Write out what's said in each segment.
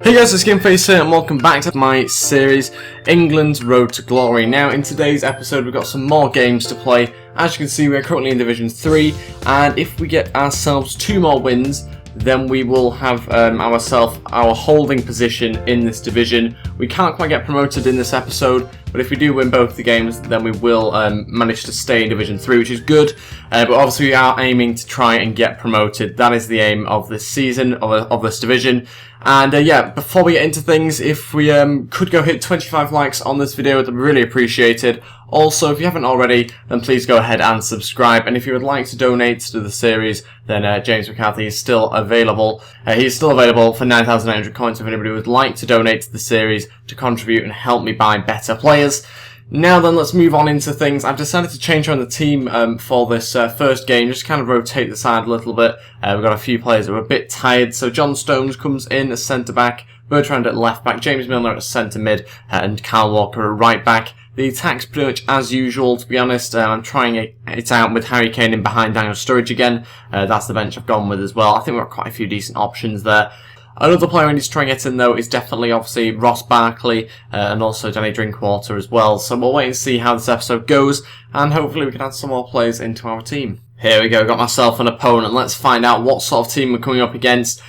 Hey guys, it's Gameface here and welcome back to my series, England's Road to Glory. Now in today's episode we've got some more games to play. As you can see, we're currently in Division 3 and if we get ourselves 2 more wins, then we will have our holding position in this division. We can't quite get promoted in this episode, but if we do win both the games, then we will manage to stay in Division 3, which is good. But obviously we are aiming to try and get promoted. That is the aim of this season, of this division. And yeah, before we get into things, if we could go hit 25 likes on this video, it would be really appreciated. Also, if you haven't already, then please go ahead and subscribe. And if you would like to donate to the series, then James McCarthy is still available. He's still available for 9,900 coins if anybody would like to donate to the series to contribute and help me buy better players. Now then, let's move on into things. I've decided to change around the team for this first game, just kind of rotate the side a little bit. We've got a few players that are a bit tired, so John Stones comes in as centre-back, Bertrand at left-back, James Milner at centre-mid, and Kyle Walker at right-back. The attack's pretty much as usual, to be honest. I'm trying it out with Harry Kane in behind Daniel Sturridge again. That's the bench I've gone with as well. I think we've got quite a few decent options there. Another player we need to try and get in, though, is definitely, obviously, Ross Barkley and also Danny Drinkwater as well. So we'll wait and see how this episode goes, and hopefully we can add some more players into our team. Here we go, got myself an opponent. Let's find out what sort of team we're coming up against.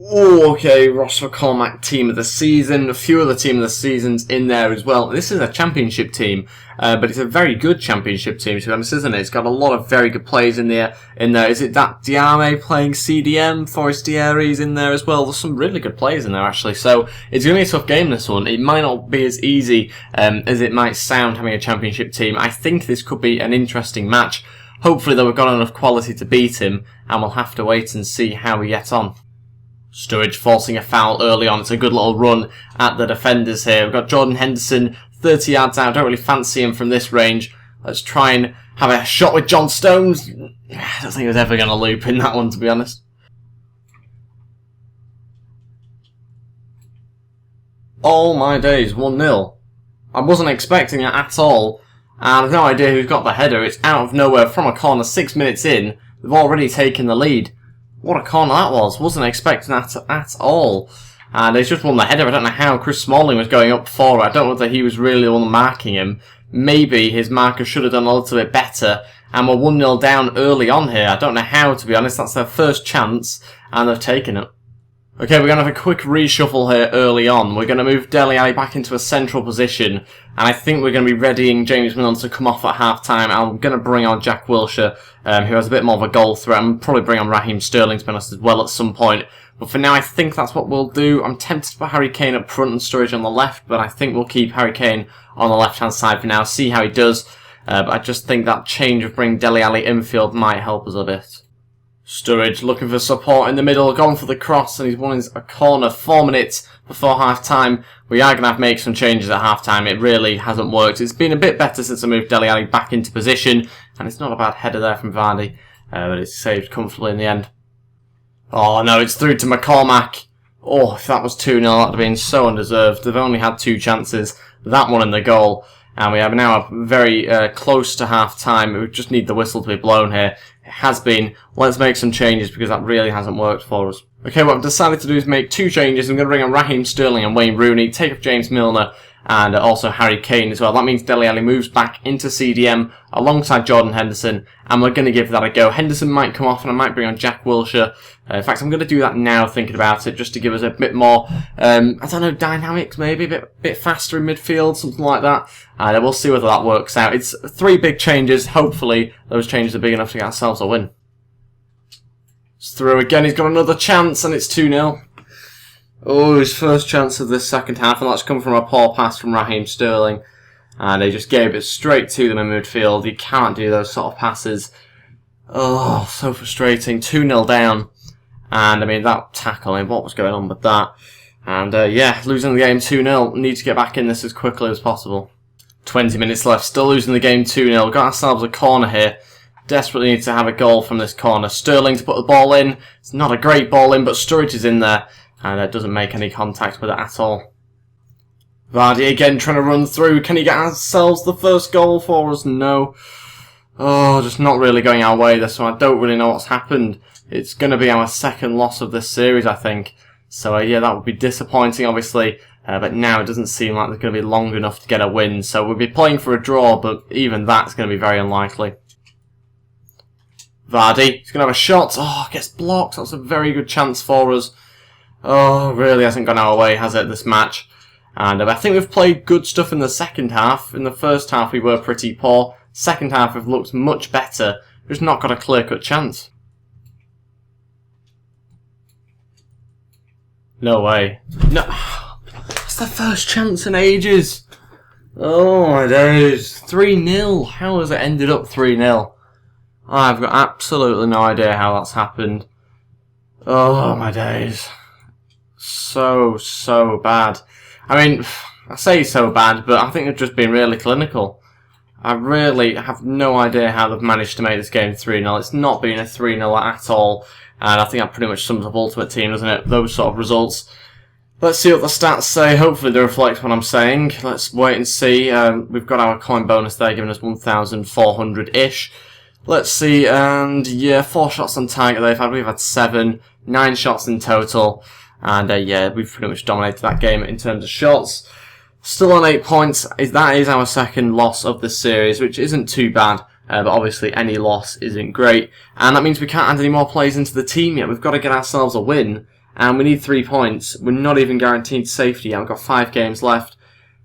Oh, okay, Ross McCormack team of the season. A few other team of the seasons in there as well. This is a championship team, but it's a very good championship team, to be honest, isn't it? It's got a lot of very good players in there. Is it that Diame playing CDM? Forestieri's in there as well. There's some really good players in there, actually. So it's going to be a tough game, this one. It might not be as easy as it might sound having a championship team. I think this could be an interesting match. Hopefully, though, we've got enough quality to beat him, and we'll have to wait and see how we get on. Sturridge forcing a foul early on. It's a good little run at the defenders here. We've got Jordan Henderson 30 yards out. Don't really fancy him from this range. Let's try and have a shot with John Stones. I don't think he was ever going to loop in that one, to be honest. Oh my days, 1-0. I wasn't expecting it at all. And I've no idea who's got the header. It's out of nowhere from a corner 6 minutes in. They've already taken the lead. What a corner that was. Wasn't expecting that at all. And he's just won the header. I don't know how Chris Smalling was going up for it. I don't know whether he was really the one marking him. Maybe his marker should have done a little bit better. And we're 1-0 down early on here. I don't know how, to be honest. That's their first chance. And they've taken it. Okay, we're going to have a quick reshuffle here early on. We're going to move Dele Alli back into a central position. And I think we're going to be readying James Milner to come off at half-time. I'm going to bring on Jack Wilshere, who has a bit more of a goal threat. I'm probably bring on Raheem Sterling, to be honest, as well at some point. But for now, I think that's what we'll do. I'm tempted to put Harry Kane up front and Sturridge on the left, but I think we'll keep Harry Kane on the left-hand side for now, see how he does. But I just think that change of bringing Dele Alli infield might help us a bit. Sturridge looking for support in the middle, gone for the cross, and he's won a corner 4 minutes before half-time. We are going to have to make some changes at half-time. It really hasn't worked. It's been a bit better since I moved Dele Alli back into position, and it's not a bad header there from Vardy, but it's saved comfortably in the end. Oh no, it's through to McCormack. Oh, if that was 2-0, that would have been so undeserved. They've only had 2 chances, that one in the goal. And we are now very close to half-time. We just need the whistle to be blown here. It has been. Let's make some changes because that really hasn't worked for us. Okay, what I've decided to do is make 2 changes. I'm going to bring on Raheem Sterling and Wayne Rooney, take off James Milner, and also Harry Kane as well. That means Dele Alli moves back into CDM alongside Jordan Henderson, and we're going to give that a go. Henderson might come off, and I might bring on Jack Wilshere. In fact, I'm going to do that now, thinking about it, just to give us a bit more, I don't know, dynamics maybe, a bit faster in midfield, something like that. And we'll see whether that works out. It's 3 big changes. Hopefully, those changes are big enough to get ourselves a win. It's through again. He's got another chance, and it's 2-0. Oh, his first chance of this second half, and that's come from a poor pass from Raheem Sterling. And he just gave it straight to them in midfield. You can't do those sort of passes. Oh, so frustrating. 2-0 down. And, I mean, that tackle, I mean, what was going on with that? And, yeah, losing the game 2-0. Need to get back in this as quickly as possible. 20 minutes left. Still losing the game 2-0. Got ourselves a corner here. Desperately need to have a goal from this corner. Sterling to put the ball in. It's not a great ball in, but Sturridge is in there. And it doesn't make any contact with it at all. Vardy again trying to run through. Can he get ourselves the first goal for us? No. Oh, just not really going our way this one. I don't really know what's happened. It's going to be our second loss of this series, I think. So yeah, that would be disappointing, obviously. But now it doesn't seem like they're going to be long enough to get a win. So we'll be playing for a draw, but even that's going to be very unlikely. Vardy, he's going to have a shot. Oh, gets blocked. That's a very good chance for us. Oh, really hasn't gone our way, has it, this match? And I think we've played good stuff in the second half. In the first half we were pretty poor. Second half we've looked much better. We've just not got a clear-cut chance. No way. No. That's the first chance in ages. Oh my days. 3-0. How has it ended up 3-0? I've got absolutely no idea how that's happened. Oh my days. So bad. I mean, I say so bad, but I think they've just been really clinical. I really have no idea how they've managed to make this game 3-0. It's not been a 3-0 at all. And I think that pretty much sums up Ultimate Team, doesn't it? Those sort of results. Let's see what the stats say. Hopefully they reflect what I'm saying. Let's wait and see. We've got our coin bonus there, giving us 1,400-ish. Let's see, and yeah, 4 shots on target they've had. We've had 7, 9 shots in total. And yeah, we've pretty much dominated that game in terms of shots. Still on 8 points. That is our second loss of the series, which isn't too bad. But obviously any loss isn't great. And that means we can't add any more players into the team yet. We've got to get ourselves a win. And we need 3 points. We're not even guaranteed safety yet. We've got 5 games left.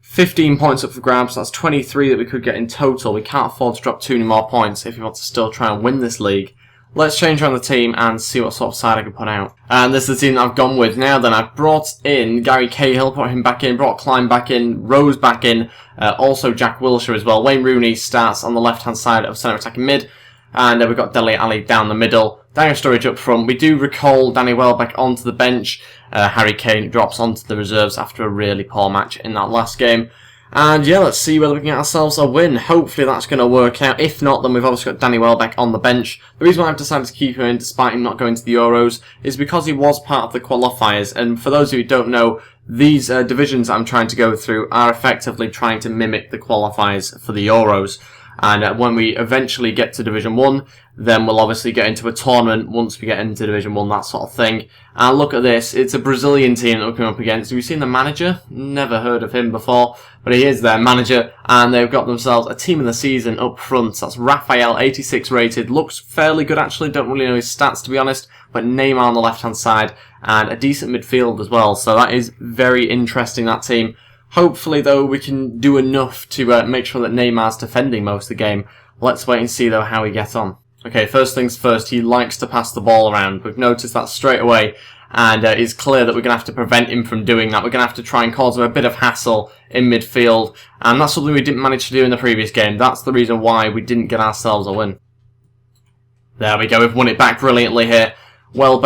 15 points up for grabs, that's 23 that we could get in total. We can't afford to drop too many more points if we want to still try and win this league. Let's change around the team and see what sort of side I can put out. And this is the team that I've gone with. Now then, I've brought in Gary Cahill, put him back in, brought Klein back in, Rose back in, also Jack Wilshere as well. Wayne Rooney starts on the left-hand side of centre attacking mid. And we've got Dele Alli down the middle. Daniel Sturridge up front. We do recall Danny Welbeck onto the bench. Harry Kane drops onto the reserves after a really poor match in that last game. And yeah, let's see whether we can get ourselves a win. Hopefully that's going to work out. If not, then we've obviously got Danny Welbeck on the bench. The reason why I've decided to keep him in despite him not going to the Euros is because he was part of the qualifiers. And for those of you who don't know, these divisions I'm trying to go through are effectively trying to mimic the qualifiers for the Euros. And when we eventually get to Division 1, then we'll obviously get into a tournament once we get into Division 1, that sort of thing. And look at this, it's a Brazilian team that we're coming up against. Have you seen the manager? Never heard of him before, but he is their manager, and they've got themselves a team of the season up front. That's Rafael, 86 rated, looks fairly good actually, don't really know his stats to be honest, but Neymar on the left-hand side, and a decent midfield as well, so that is very interesting, that team. Hopefully, though, we can do enough to make sure that Neymar's defending most of the game. Let's wait and see, though, how we get on. Okay, first things first, he likes to pass the ball around. We've noticed that straight away, and it's clear that we're going to have to prevent him from doing that. We're going to have to try and cause him a bit of hassle in midfield, and that's something we didn't manage to do in the previous game. That's the reason why we didn't get ourselves a win. There we go, we've won it back brilliantly here. Not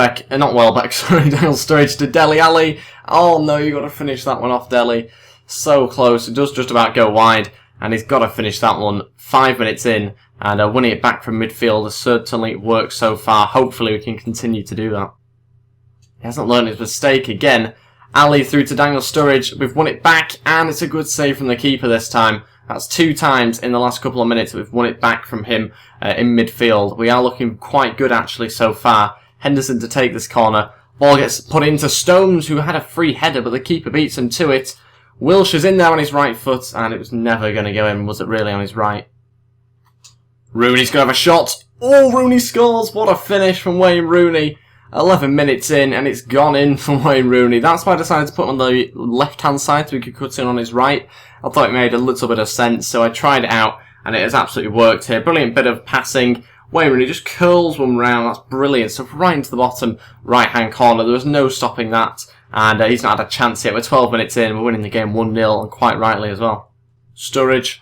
Welbeck, sorry, Daniel Sturridge to Dele Alli. Oh no, you've got to finish that one off, Dele. So close, it does just about go wide, and he's got to finish that one 5 minutes in, and winning it back from midfield has certainly worked so far. Hopefully we can continue to do that. He hasn't learned his mistake again. Ali through to Daniel Sturridge, we've won it back, and it's a good save from the keeper this time. That's 2 times in the last couple of minutes that we've won it back from him in midfield. We are looking quite good actually so far. Henderson to take this corner. Ball gets put into Stones, who had a free header, but the keeper beats him to it. Wilshere's in there on his right foot, and it was never going to go in, was it really, on his right? Rooney's going to have a shot. Oh, Rooney scores! What a finish from Wayne Rooney. 11 minutes in, and it's gone in from Wayne Rooney. That's why I decided to put him on the left-hand side so we could cut in on his right. I thought it made a little bit of sense, so I tried it out, and it has absolutely worked here. Brilliant bit of passing. Wayne Rooney just curls one round. That's brilliant. So right into the bottom right-hand corner. There was no stopping that. And he's not had a chance yet. We're 12 minutes in. We're winning the game 1-0, and quite rightly as well. Sturridge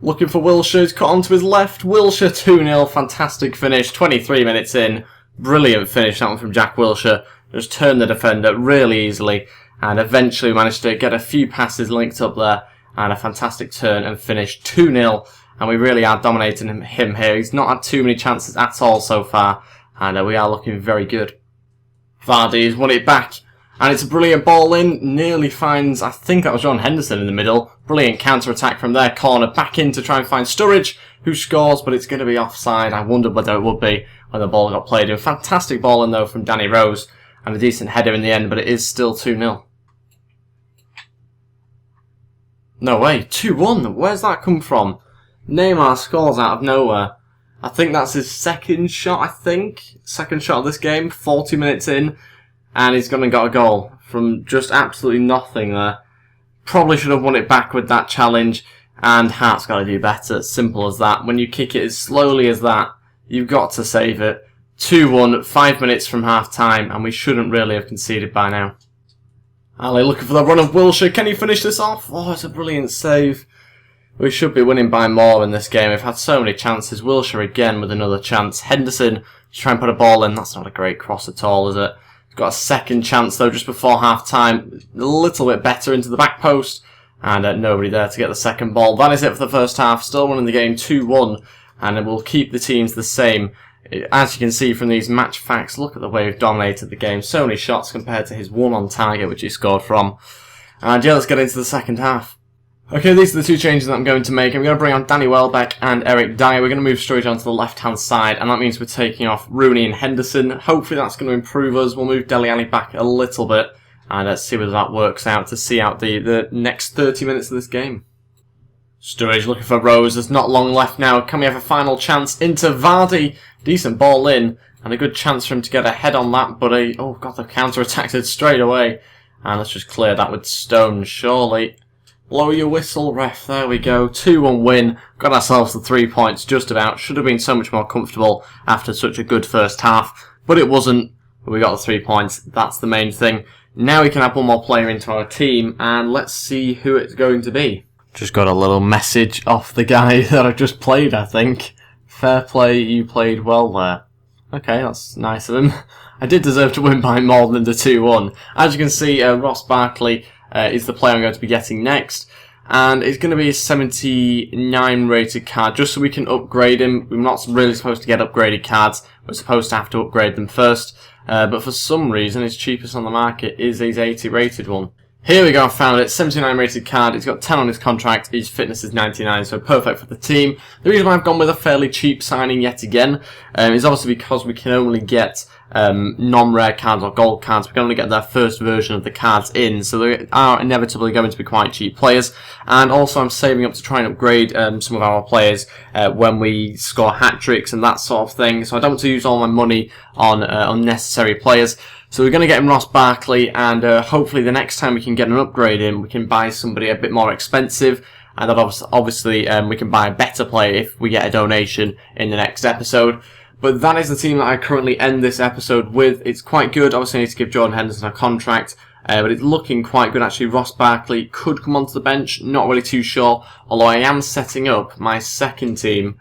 looking for Wilshere. He's cut onto his left. Wilshere 2-0. Fantastic finish. 23 minutes in. Brilliant finish, that one from Jack Wilshere. Just turned the defender really easily. And eventually managed to get a few passes linked up there. And a fantastic turn and finish 2-0. And we really are dominating him here. He's not had too many chances at all so far. And we are looking very good. Vardy's won it back. And it's a brilliant ball in, nearly finds, I think that was John Henderson in the middle. Brilliant counter-attack from their corner, back in to try and find Sturridge, who scores, but it's going to be offside. I wondered whether it would be when the ball got played in. Fantastic ball in though from Danny Rose. and a decent header in the end, but it is still 2-0. No way, 2-1, where's that come from? Neymar scores out of nowhere. I think that's his second shot, second shot of this game, 40 minutes in, and he's gone and got a goal from just absolutely nothing there. Probably should have won it back with that challenge, and Hart's got to do better, simple as that. When you kick it as slowly as that, you've got to save it. 2-1, 5 minutes from half time, and we shouldn't really have conceded by now. Ali looking for the run of Wilshere. Can he finish this off? Oh, it's a brilliant save. We should be winning by more in this game. We've had so many chances. Wilshere again with another chance. Henderson to try and put a ball in. That's not a great cross at all, is it? He's got a second chance though just before half time. A little bit better into the back post. And nobody there to get the second ball. That is it for the first half. Still winning the game 2-1. And it will keep the teams the same. As you can see from these match facts, look at the way we've dominated the game. So many shots compared to his one on target, which he scored from. And yeah, let's get into the second half. Okay, these are the two changes that I'm going to make. I'm going to bring on Danny Welbeck and Eric Dyer. We're going to move straight onto the left-hand side, and that means we're taking off Rooney and Henderson. Hopefully that's going to improve us. We'll move Dele Alli back a little bit, and let's see whether that works out to see out the next 30 minutes of this game. Sturridge looking for Rose. There's not long left now. Can we have a final chance into Vardy? Decent ball in, and a good chance for him to get ahead on that, but oh god, they've counter-attacked it straight away. And let's just clear that with Stone, surely. Blow your whistle, ref. There we go. 2-1 win. Got ourselves the 3 points just about. Should have been so much more comfortable after such a good first half, but it wasn't. But we got the 3 points. That's the main thing. Now we can add one more player into our team, and let's see who it's going to be. Just got a little message off the guy that I just played, I think. Fair play, you played well there. Okay, that's nice of him. I did deserve to win by more than the 2-1. As you can see, Ross Barkley is the player I'm going to be getting next. And it's going to be a 79 rated card, just so we can upgrade him. We're not really supposed to get upgraded cards. We're supposed to have to upgrade them first. But for some reason, his cheapest on the market is his 80 rated one. Here we go, I found it. 79 rated card. He's got 10 on his contract. His fitness is 99, so perfect for the team. The reason why I've gone with a fairly cheap signing yet again is obviously because we can only get non-rare cards or gold cards. We can only get their first version of the cards in, so they are inevitably going to be quite cheap players. And also I'm saving up to try and upgrade some of our players when we score hat-tricks and that sort of thing. So I don't want to use all my money on unnecessary players. So we're going to get him Ross Barkley, and hopefully the next time we can get an upgrade in, we can buy somebody a bit more expensive, and that obviously we can buy a better player if we get a donation in the next episode. But that is the team that I currently end this episode with. It's quite good. Obviously I need to give Jordan Henderson a contract, but it's looking quite good actually. Ross Barkley could come onto the bench, not really too sure, although I am setting up my second team,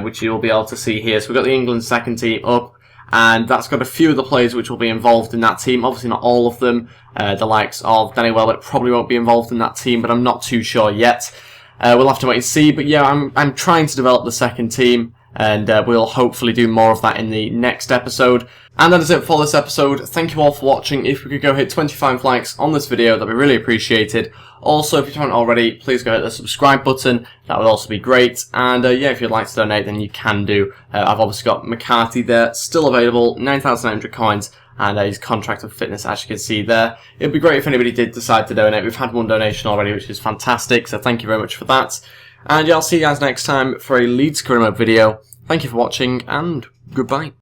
which you'll be able to see here. So we've got the England second team up, and that's got a few of the players which will be involved in that team. Obviously not all of them. The likes of Danny Welbeck probably won't be involved in that team, but I'm not too sure yet. We'll have to wait and see. But yeah, I'm trying to develop the second team, and we'll hopefully do more of that in the next episode. And that is it for this episode. Thank you all for watching. If we could go hit 25 likes on this video, that'd be really appreciated. Also, if you haven't already, please go hit the subscribe button. That would also be great. And yeah, if you'd like to donate, then you can do. I've obviously got McCarthy there, still available, 9,900 coins, and his contract of fitness, as you can see there. It'd be great if anybody did decide to donate. We've had one donation already, which is fantastic, so thank you very much for that. And yeah, I'll see you guys next time for a Leeds career mode video. Thank you for watching, and goodbye.